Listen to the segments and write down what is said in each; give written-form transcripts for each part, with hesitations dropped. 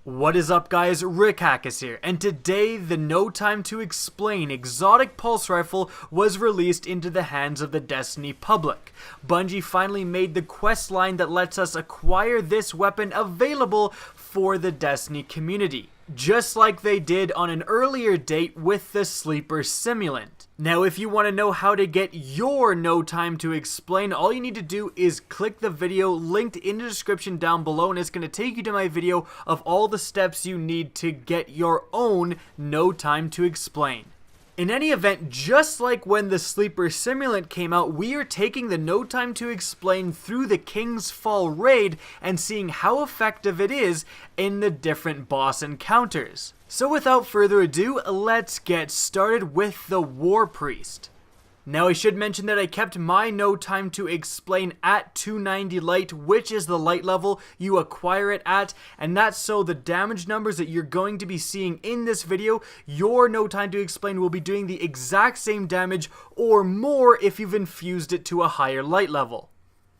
What is up guys, Rickhackis here, and today the No Time to Explain Exotic Pulse Rifle was released into the hands of the Destiny public. Bungie finally made the quest line that lets us acquire this weapon available for the Destiny community, just like they did on an earlier date with the Sleeper Simulant. Now if you want to know how to get your No Time to Explain, all you need to do is click the video linked in the description down below, and it's going to take you to my video of all the steps you need to get your own No Time to Explain. In any event, just like when the Sleeper Simulant came out, we are taking the No Time to Explain through the King's Fall raid and seeing how effective it is in the different boss encounters. So without further ado, let's get started with the Warpriest. Now I should mention that I kept my No Time to Explain at 290 light, which is the light level you acquire it at, and that's so the damage numbers that you're going to be seeing in this video, your No Time to Explain will be doing the exact same damage or more if you've infused it to a higher light level.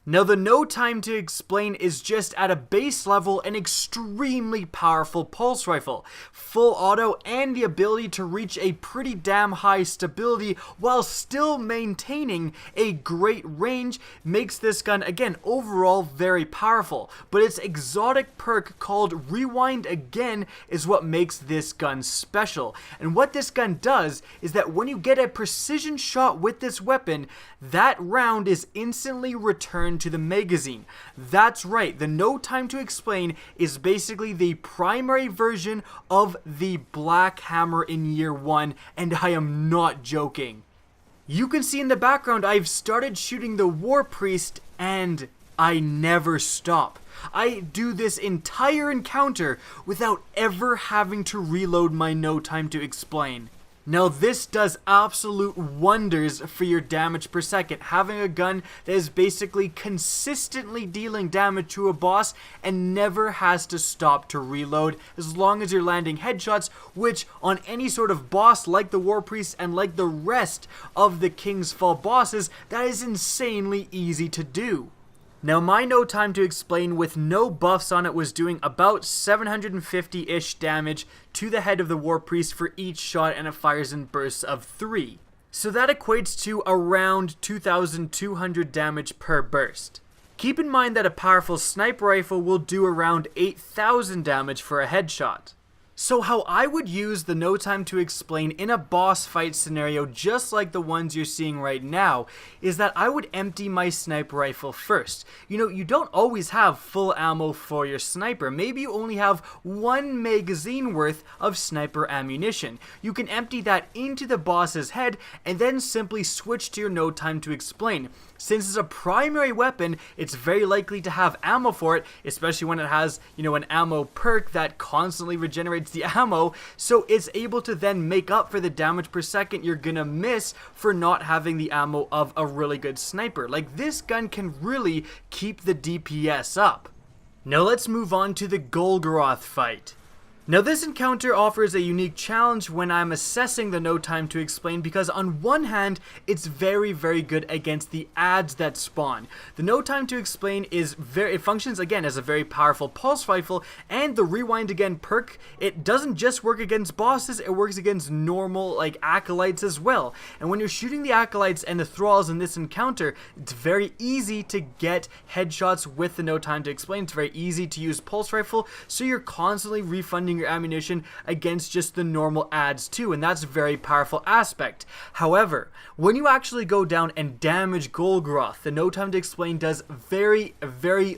Now the No Time to Explain is just at a base level an extremely powerful pulse rifle. Full auto and the ability to reach a pretty damn high stability while still maintaining a great range makes this gun, again, overall very powerful. But its exotic perk called Rewind Again is what makes this gun special. And what this gun does is that when you get a precision shot with this weapon, that round is instantly returned to the magazine. That's right, the No Time to Explain is basically the primary version of the Black Hammer in Year 1, and I am not joking. You can see in the background I've started shooting the Warpriest and I never stop. I do this entire encounter without ever having to reload my No Time to Explain. Now this does absolute wonders for your damage per second, having a gun that is basically consistently dealing damage to a boss and never has to stop to reload as long as you're landing headshots, which on any sort of boss like the Warpriest and like the rest of the King's Fall bosses, that is insanely easy to do. Now my No Time to Explain with no buffs on it was doing about 750-ish damage to the head of the Warpriest for each shot, and it fires in bursts of 3. So that equates to around 2,200 damage per burst. Keep in mind that a powerful sniper rifle will do around 8,000 damage for a headshot. So how I would use the No Time to Explain in a boss fight scenario just like the ones you're seeing right now is that I would empty my sniper rifle first. You know, you don't always have full ammo for your sniper. Maybe you only have one magazine worth of sniper ammunition. You can empty that into the boss's head and then simply switch to your No Time to Explain. Since it's a primary weapon, it's very likely to have ammo for it, especially when it has, you know, an ammo perk that constantly regenerates the ammo, so it's able to then make up for the damage per second you're gonna miss for not having the ammo of a really good sniper. Like, this gun can really keep the DPS up. Now let's move on to the Golgoroth fight. Now this encounter offers a unique challenge when I'm assessing the No Time to Explain, because on one hand it's very good against the ads that spawn. The No Time to Explain is it functions again as a very powerful pulse rifle, and the Rewind Again perk, it doesn't just work against bosses, it works against normal like acolytes as well. And when you're shooting the acolytes and the thralls in this encounter, it's very easy to get headshots with the No Time to Explain. It's very easy to use pulse rifle, so you're constantly refunding your ammunition against just the normal ads too, and that's a very powerful aspect. However, when you actually go down and damage Golgoroth, the No Time to Explain does very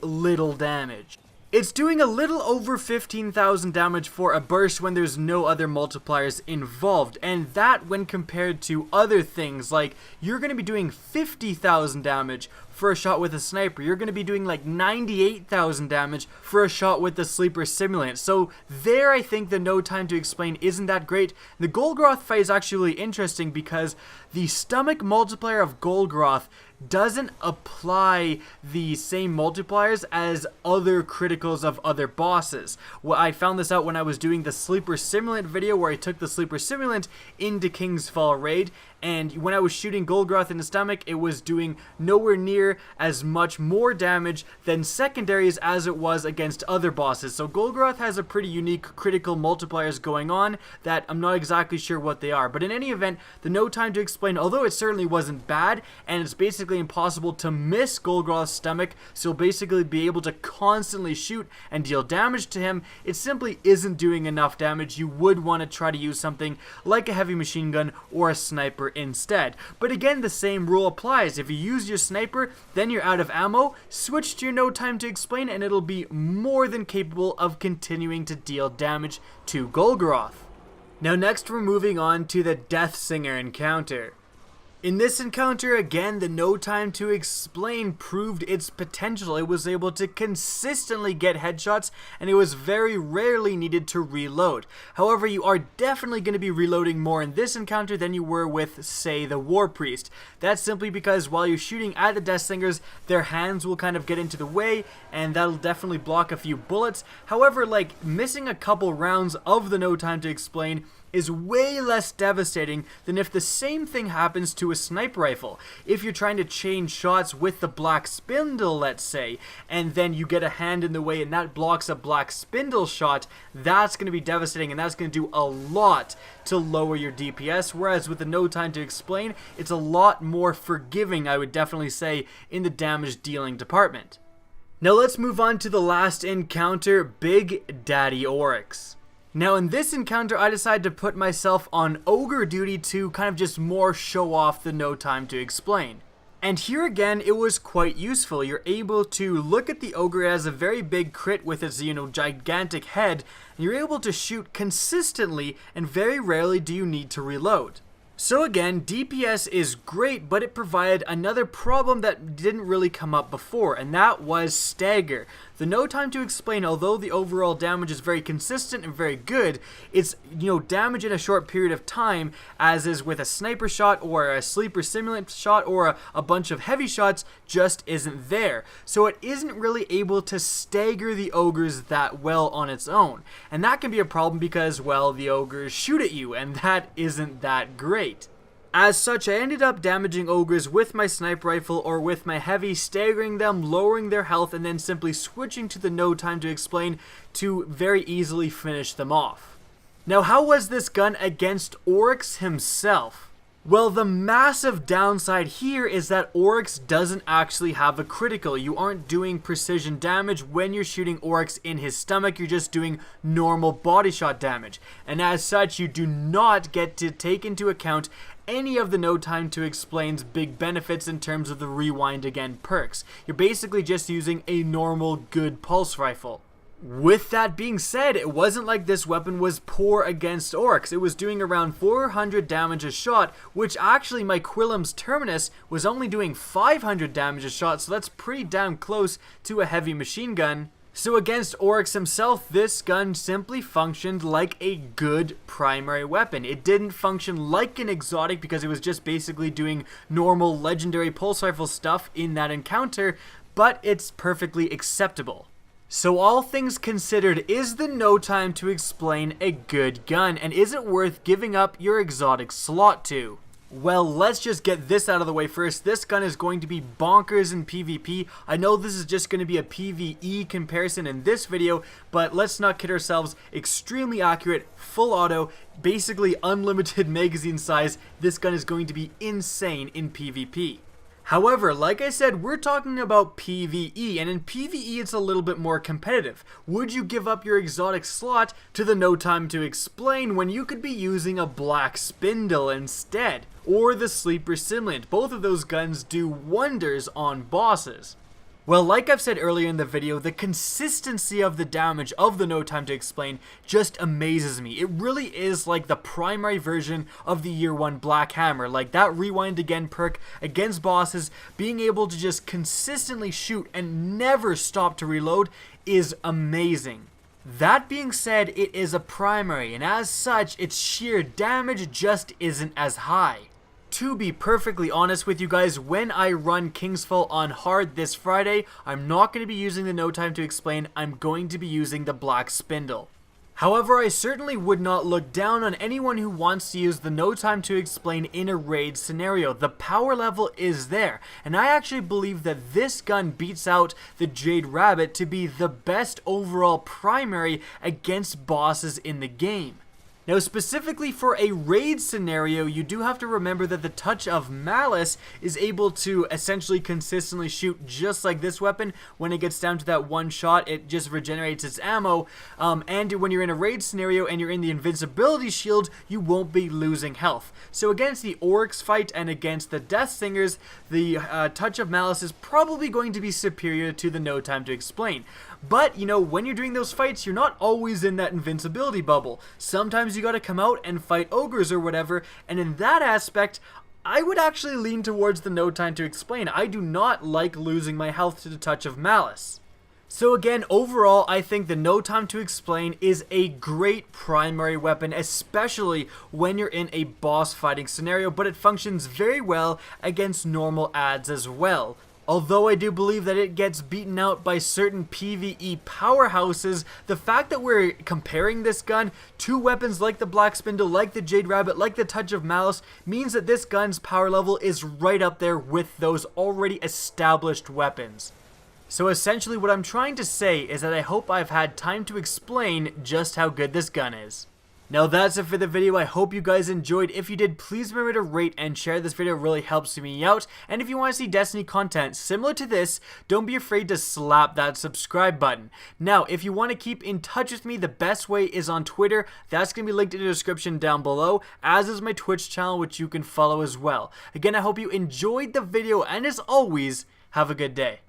little damage. It's doing a little over 15,000 damage for a burst when there's no other multipliers involved, and that when compared to other things like you're going to be doing 50,000 damage for a shot with a sniper, you're going to be doing like 98,000 damage for a shot with the Sleeper Simulant. So there I think the No Time to Explain isn't that great. The Golgoroth fight is actually interesting because the stomach multiplier of Golgoroth doesn't apply the same multipliers as other criticals of other bosses. Well, I found this out when I was doing the Sleeper Simulant video where I took the Sleeper Simulant into King's Fall raid, and when I was shooting Golgoroth in the stomach, it was doing nowhere near as much more damage than secondaries as it was against other bosses. So Golgoroth has a pretty unique critical multipliers going on that I'm not exactly sure what they are. But in any event, the no time to explain, although it certainly wasn't bad, and it's basically impossible to miss Golgoroth's stomach, so you'll basically be able to constantly shoot and deal damage to him, it simply isn't doing enough damage. You would want to try to use something like a heavy machine gun or a sniper instead. But again, the same rule applies. If you use your sniper, then you're out of ammo, switch to your no time to explain, and it'll be more than capable of continuing to deal damage to Golgoroth. Now next we're moving on to the Deathsinger encounter. In this encounter, again, the no time to explain proved its potential. It was able to consistently get headshots, and it was very rarely needed to reload. However, you are definitely going to be reloading more in this encounter than you were with, say, the Warpriest. That's simply because while you're shooting at the Deathsingers, their hands will kind of get into the way, and that'll definitely block a few bullets. However, like, missing a couple rounds of the no time to explain is way less devastating than if the same thing happens to a sniper rifle. If you're trying to chain shots with the black spindle, let's say, and then you get a hand in the way and that blocks a black spindle shot, that's going to be devastating, and that's going to do a lot to lower your DPS, whereas with the no time to explain, it's a lot more forgiving, I would definitely say, in the damage dealing department. Now let's move on to the last encounter, Big Daddy Oryx. Now in this encounter, I decided to put myself on ogre duty to kind of just more show off the no time to explain. And here again, it was quite useful. You're able to look at the ogre as a very big crit with its, gigantic head, and you're able to shoot consistently, and very rarely do you need to reload. So again, DPS is great, but it provided another problem that didn't really come up before, and that was stagger. The no time to explain, although the overall damage is very consistent and very good, it's, damage in a short period of time, as is with a sniper shot or a sleeper simulant shot or a bunch of heavy shots, just isn't there. So it isn't really able to stagger the ogres that well on its own. And that can be a problem because, well, the ogres shoot at you, and that isn't that great. As such, I ended up damaging ogres with my sniper rifle or with my heavy, staggering them, lowering their health, and then simply switching to the no time to explain to very easily finish them off. Now, how was this gun against Oryx himself? Well, the massive downside here is that Oryx doesn't actually have a critical. You aren't doing precision damage when you're shooting Oryx in his stomach, you're just doing normal body shot damage. And as such, you do not get to take into account any of the no time to explain's big benefits in terms of the rewind again perks. You're basically just using a normal good pulse rifle. With that being said, it wasn't like this weapon was poor against Oryx. It was doing around 400 damage a shot, which actually my Quillam's Terminus was only doing 500 damage a shot, so that's pretty damn close to a heavy machine gun. So against Oryx himself, this gun simply functioned like a good primary weapon. It didn't function like an exotic because it was just basically doing normal legendary pulse rifle stuff in that encounter, but it's perfectly acceptable. So all things considered, is the no time to explain a good gun, and is it worth giving up your exotic slot to? Well, let's just get this out of the way first. This gun is going to be bonkers in PvP. I know this is just going to be a PvE comparison in this video, but let's not kid ourselves. Extremely accurate, full auto, basically unlimited magazine size. This gun is going to be insane in PvP. However, like I said, we're talking about PvE, and in PvE it's a little bit more competitive. Would you give up your exotic slot to the no time to explain when you could be using a black spindle instead? Or the sleeper simulant? Both of those guns do wonders on bosses. Well, like I've said earlier in the video, the consistency of the damage of the no time to explain just amazes me. It really is like the primary version of the year 1 Black Hammer. Like that rewind again perk against bosses, being able to just consistently shoot and never stop to reload is amazing. That being said, it is a primary, and as such, its sheer damage just isn't as high. To be perfectly honest with you guys, when I run Kingsfall on hard this Friday, I'm not going to be using the no time to explain, I'm going to be using the black spindle. However, I certainly would not look down on anyone who wants to use the No Time to Explain in a raid scenario. The power level is there, and I actually believe that this gun beats out the Jade Rabbit to be the best overall primary against bosses in the game. Now, specifically for a raid scenario, you do have to remember that the Touch of Malice is able to essentially consistently shoot just like this weapon. When it gets down to that one shot, it just regenerates its ammo, and when you're in a raid scenario and you're in the invincibility shield, you won't be losing health. So against the Oryx fight and against the Deathsingers, the Touch of Malice is probably going to be superior to the No Time to Explain. But, you know, when you're doing those fights, you're not always in that invincibility bubble. Sometimes you gotta come out and fight ogres or whatever, and in that aspect, I would actually lean towards the No Time to Explain. I do not like losing my health to the Touch of Malice. So again, overall, I think the No Time to Explain is a great primary weapon, especially when you're in a boss fighting scenario, but it functions very well against normal adds as well. Although I do believe that it gets beaten out by certain PvE powerhouses, the fact that we're comparing this gun to weapons like the Black Spindle, like the Jade Rabbit, like the Touch of Malice, means that this gun's power level is right up there with those already established weapons. So essentially what I'm trying to say is that I hope I've had time to explain just how good this gun is. Now that's it for the video. I hope you guys enjoyed. If you did, please remember to rate and share. This video really helps me out. And if you want to see Destiny content similar to this, don't be afraid to slap that subscribe button. Now, if you want to keep in touch with me, the best way is on Twitter. That's going to be linked in the description down below, as is my Twitch channel, which you can follow as well. Again, I hope you enjoyed the video, and as always, have a good day.